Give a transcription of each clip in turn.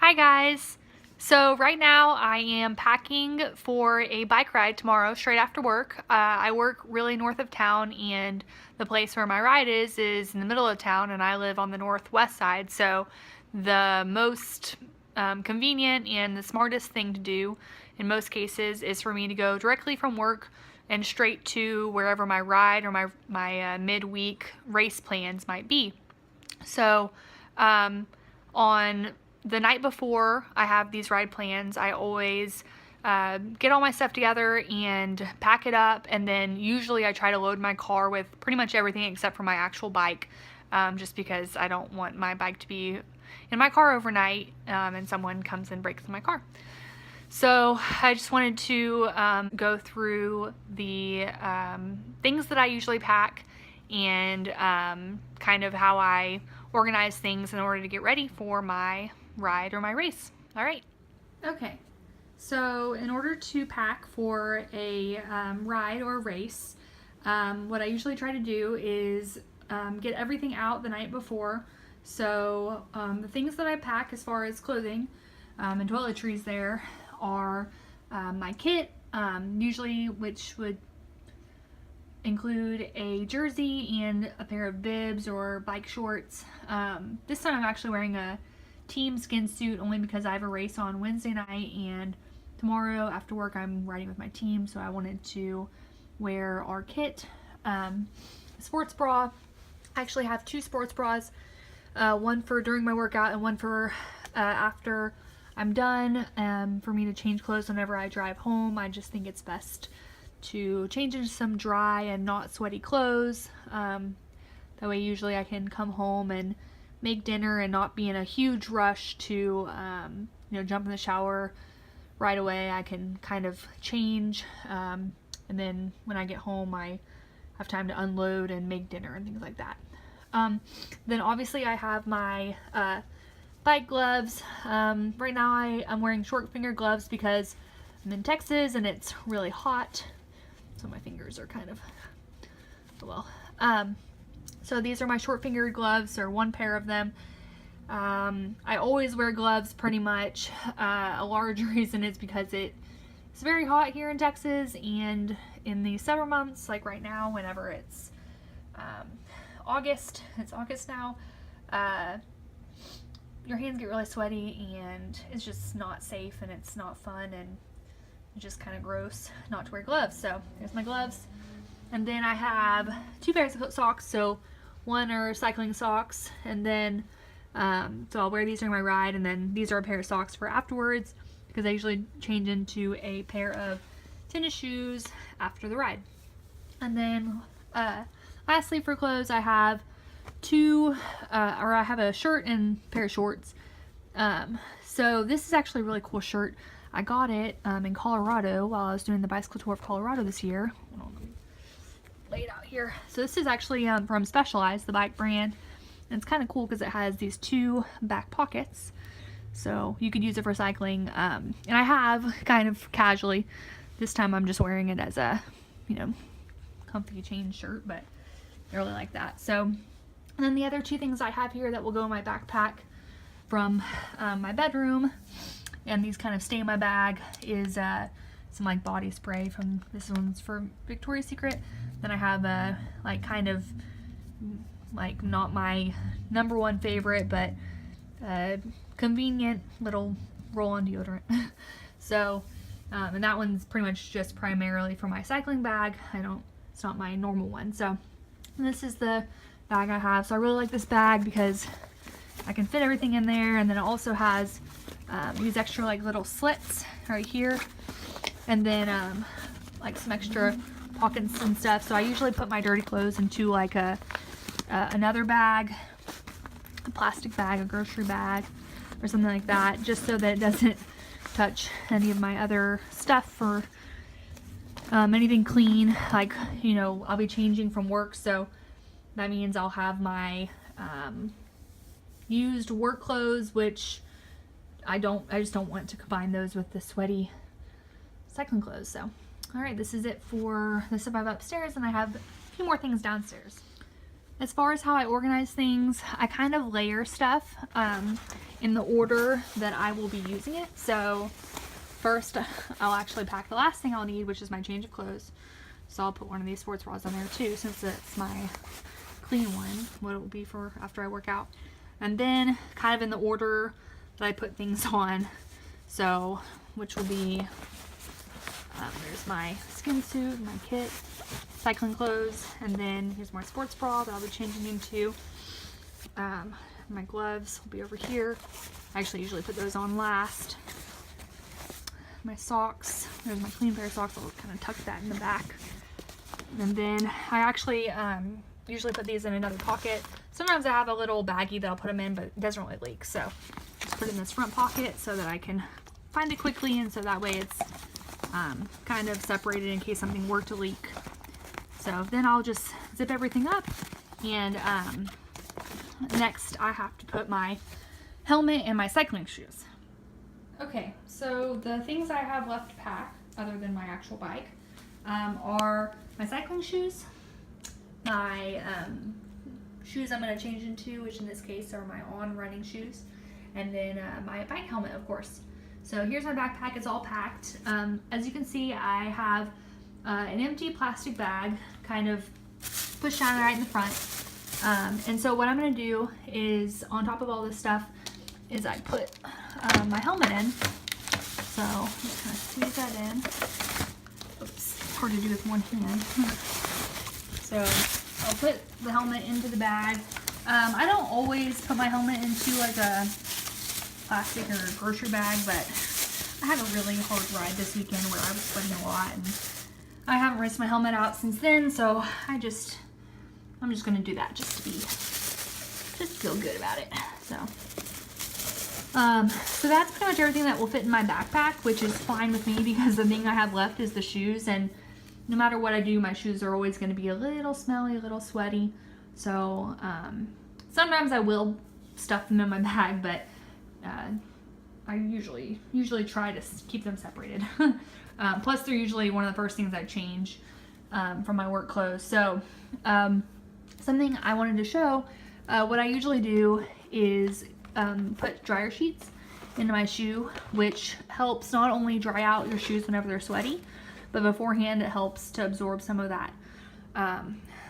Hi guys! So right now I am packing for a bike ride tomorrow straight after work. I work really north of town and the place where my ride is in the middle of town, and I live on the northwest side, so the most convenient and the smartest thing to do in most cases is for me to go directly from work and straight to wherever my ride or my midweek race plans might be. So on the night before I have these ride plans, I always get all my stuff together and pack it up, and then usually I try to load my car with pretty much everything except for my actual bike, just because I don't want my bike to be in my car overnight and someone comes and breaks my car. So I just wanted to go through the things that I usually pack and kind of how I organize things in order to get ready for my ride or my race. All right. Okay. So in order to pack for a ride or race, what I usually try to do is get everything out the night before. So the things that I pack as far as clothing and toiletries there are my kit, usually, which would include a jersey and a pair of bibs or bike shorts. This time I'm actually wearing a team skin suit only because I have a race on Wednesday night, and tomorrow after work I'm riding with my team, so I wanted to wear our kit. Sports bra. I actually have two sports bras, one for during my workout and one for after I'm done, for me to change clothes whenever I drive home. I just think it's best to change into some dry and not sweaty clothes. That way usually I can come home and make dinner and not be in a huge rush to jump in the shower right away. I can kind of change, and then when I get home I have time to unload and make dinner and things like that. Then obviously I have my bike gloves. Right now I'm wearing short finger gloves because I'm in Texas and it's really hot, so my fingers are kind of, so these are my short fingered gloves, or one pair of them. I always wear gloves pretty much. A large reason is because it's very hot here in Texas, and in the summer months, like right now, whenever it's August now, your hands get really sweaty and it's just not safe and it's not fun and it's just kind of gross not to wear gloves. So here's my gloves, and then I have two pairs of socks. So one are cycling socks, and then so I'll wear these during my ride, and then these are a pair of socks for afterwards because I usually change into a pair of tennis shoes after the ride. And then lastly for clothes, I have I have a shirt and a pair of shorts. So this is actually a really cool shirt. I got it in Colorado while I was doing the bicycle tour of Colorado this year. Hold on, let me lay it out here. So this is actually from Specialized, the bike brand. And it's kind of cool because it has these two back pockets. So you could use it for cycling. And I have kind of casually. This time I'm just wearing it as a, comfy chain shirt, but I really like that. So, and then the other two things I have here that will go in my backpack from my bedroom, and these kind of stay in my bag, is some like body spray from, this one's for Victoria's Secret. Then I have a kind of not my number one favorite, but convenient little roll-on deodorant. So and that one's pretty much just primarily for my cycling bag. It's not my normal one. So, and this is the bag I have. So I really like this bag because I can fit everything in there, and then it also has these extra little slits right here, and then some extra pockets and stuff. So I usually put my dirty clothes into another bag, a plastic bag, a grocery bag, or something like that, just so that it doesn't touch any of my other stuff or anything clean. I'll be changing from work, so that means I'll have my used work clothes, which I just don't want to combine those with the sweaty cycling clothes. So, all right, this is it for the stuff I have upstairs, and I have a few more things downstairs. As far as how I organize things, I kind of layer stuff in the order that I will be using it. So first, I'll actually pack the last thing I'll need, which is my change of clothes. So I'll put one of these sports bras on there too, since it's my clean one, what it will be for after I work out. And then kind of in the order that I put things on. So, which will be, there's my skin suit, my kit, cycling clothes, and then here's my sports bra that I'll be changing into. My gloves will be over here. I actually usually put those on last. My socks, there's my clean pair of socks. I'll kind of tuck that in the back. And then I actually usually put these in another pocket. Sometimes I have a little baggie that I'll put them in, but it doesn't really leak. So just put it in this front pocket so that I can find it quickly, and so that way it's kind of separated in case something were to leak. So then I'll just zip everything up, and next I have to put my helmet and my cycling shoes. Okay, so the things I have left to pack, other than my actual bike, are my cycling shoes, my shoes I'm going to change into, which in this case are my on running shoes, and then my bike helmet, of course. So here's my backpack. It's all packed. As you can see, I have an empty plastic bag kind of pushed down right in the front. And so what I'm going to do is, on top of all this stuff, is I put my helmet in. So I'm just kind of squeeze that in. Oops, it's hard to do with one hand. So I'll put the helmet into the bag. I don't always put my helmet into like a plastic or grocery bag, but I had a really hard ride this weekend where I was sweating a lot, and I haven't rinsed my helmet out since then, so I'm just gonna do that just to feel good about it. So that's pretty much everything that will fit in my backpack, which is fine with me because the thing I have left is the shoes, and no matter what I do, my shoes are always going to be a little smelly, a little sweaty. So sometimes I will stuff them in my bag, but I usually try to keep them separated. Plus, they're usually one of the first things I change from my work clothes. So something I wanted to show, what I usually do is put dryer sheets into my shoe, which helps not only dry out your shoes whenever they're sweaty, but beforehand it helps to absorb some of that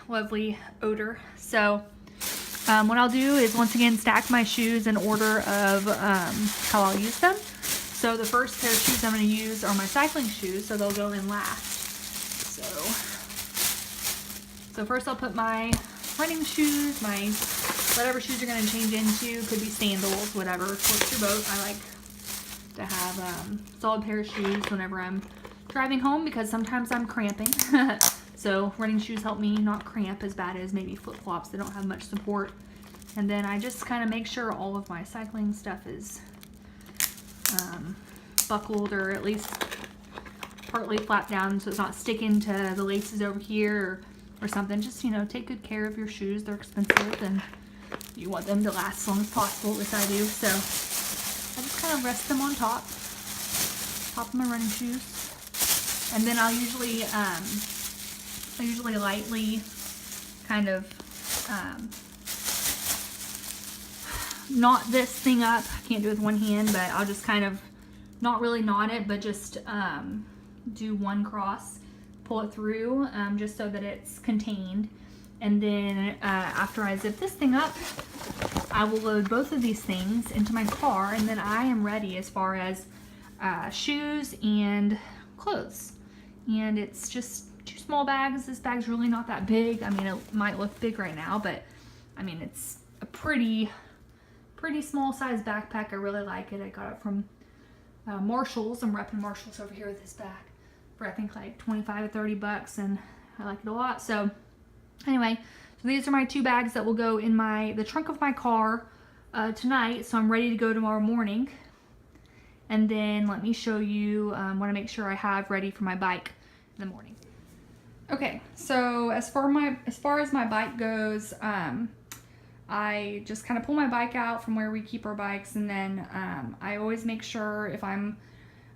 lovely odor. So what I'll do is once again stack my shoes in order of how I'll use them. So the first pair of shoes I'm going to use are my cycling shoes, so they'll go in last. So first I'll put my running shoes, my whatever shoes you're going to change into, could be sandals, whatever, floats your boat. I like to have a solid pair of shoes whenever I'm driving home because sometimes I'm cramping. So running shoes help me not cramp as bad as maybe flip-flops that don't have much support. And then I just kind of make sure all of my cycling stuff is buckled, or at least partly flapped down so it's not sticking to the laces over here or something. Just, you know, take good care of your shoes. They're expensive and you want them to last as long as possible, at least I do. So I just kind of rest them on top of my running shoes. And then I'll usually lightly kind of knot this thing up. I can't do it with one hand, but I'll just kind of not really knot it, but just do one cross, pull it through, just so that it's contained. And then after I zip this thing up, I will load both of these things into my car, and then I am ready as far as shoes and clothes. And it's just 2 small bags. This bag's really not that big. I mean, it might look big right now, but I mean, it's a pretty small size backpack. I really like it. I got it from Marshalls. I'm repping Marshalls over here with this bag for I think like 25 or 30 bucks, and I like it a lot. So anyway, so these are my 2 bags that will go in the trunk of my car tonight, so I'm ready to go tomorrow morning. And then let me show you what I make sure I have ready for my bike in the morning. Okay, so as far as my bike goes, I just kind of pull my bike out from where we keep our bikes, and then I always make sure if I'm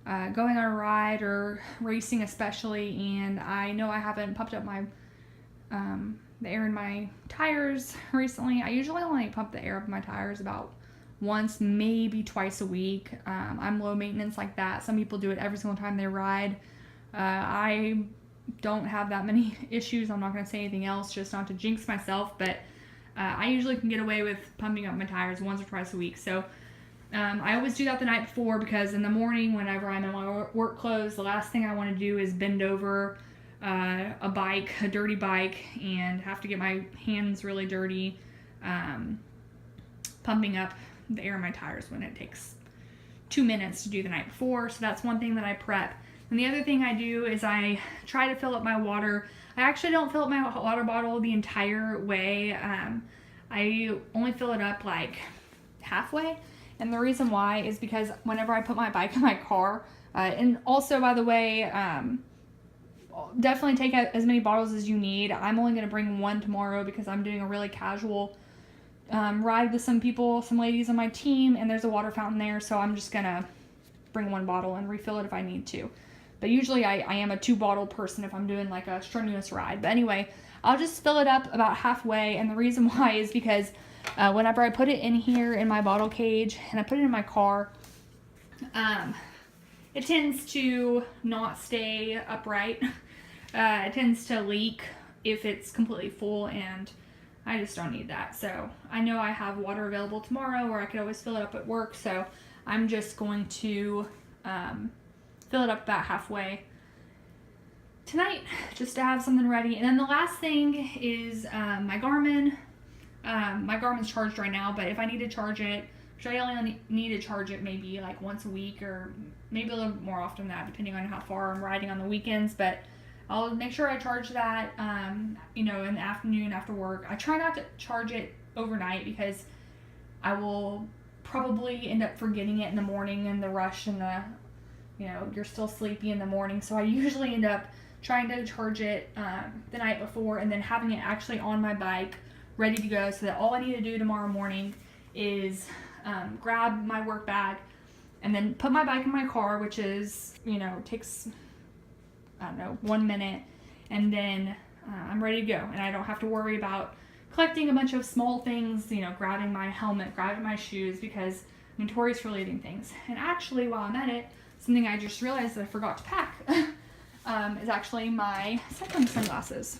going on a ride or racing especially, and I know I haven't pumped up my the air in my tires recently. I usually only pump the air of my tires about once, maybe twice a week. I'm low maintenance like that. Some people do it every single time they ride. I don't have that many issues. I'm not going to say anything else, just not to jinx myself, but I usually can get away with pumping up my tires once or twice a week. So I always do that the night before, because in the morning, whenever I'm in my work clothes, the last thing I want to do is bend over a bike, a dirty bike, and have to get my hands really dirty pumping up the air in my tires when it takes 2 minutes to do the night before. So that's one thing that I prep. And the other thing I do is I try to fill up my water. I actually don't fill up my water bottle the entire way. I only fill it up like halfway. And the reason why is because whenever I put my bike in my car, and also, by the way, definitely take out as many bottles as you need. I'm only going to bring one tomorrow because I'm doing a really casual ride with some people, some ladies on my team, and there's a water fountain there, so I'm just going to bring one bottle and refill it if I need to. But usually I am a 2-bottle person if I'm doing like a strenuous ride. But anyway, I'll just fill it up about halfway, and the reason why is because whenever I put it in here in my bottle cage and I put it in my car, it tends to not stay upright. It tends to leak if it's completely full, and I just don't need that. So I know I have water available tomorrow, or I could always fill it up at work, so I'm just going to fill it up about halfway tonight just to have something ready. And then the last thing is my Garmin. My Garmin's charged right now, but if I need to charge it, which I only need to charge it maybe like once a week, or maybe a little more often than that, depending on how far I'm riding on the weekends. But I'll make sure I charge that, in the afternoon after work. I try not to charge it overnight because I will probably end up forgetting it in the morning in the rush and you're still sleepy in the morning. So I usually end up trying to charge it the night before, and then having it actually on my bike ready to go, so that all I need to do tomorrow morning is grab my work bag and then put my bike in my car, which is, takes, 1 minute, and then I'm ready to go, and I don't have to worry about collecting a bunch of small things, grabbing my helmet, grabbing my shoes, because I'm notorious for leaving things. And actually, while I'm at it, something I just realized that I forgot to pack is actually my cycling sunglasses.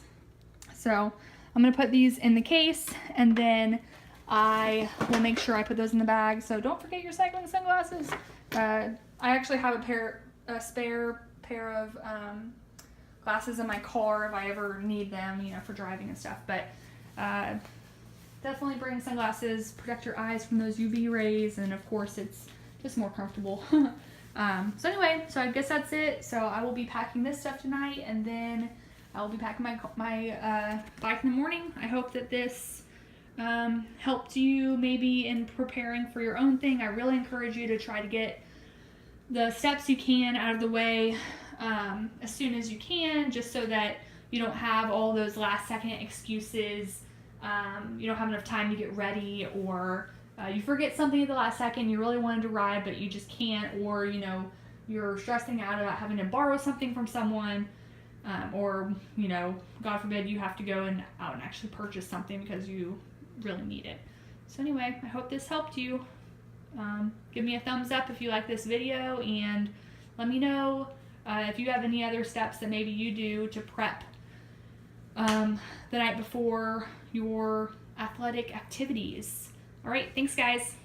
So I'm going to put these in the case, and then I will make sure I put those in the bag. So don't forget your cycling sunglasses. I actually have a spare pair of glasses in my car if I ever need them, for driving and stuff. But definitely bring sunglasses, protect your eyes from those UV rays, and of course it's just more comfortable. So anyway, so I guess that's it. So I will be packing this stuff tonight, and then I will be packing my bike in the morning. I hope that this helped you maybe in preparing for your own thing. I really encourage you to try to get the steps you can out of the way as soon as you can, just so that you don't have all those last second excuses. You don't have enough time to get ready, or you forget something at the last second. You really wanted to ride, but you just can't, or you're stressing out about having to borrow something from someone, or God forbid you have to go out and actually purchase something because you really need it. So anyway, I hope this helped you. Give me a thumbs up if you like this video, and let me know if you have any other steps that maybe you do to prep the night before your athletic activities. All right, thanks guys.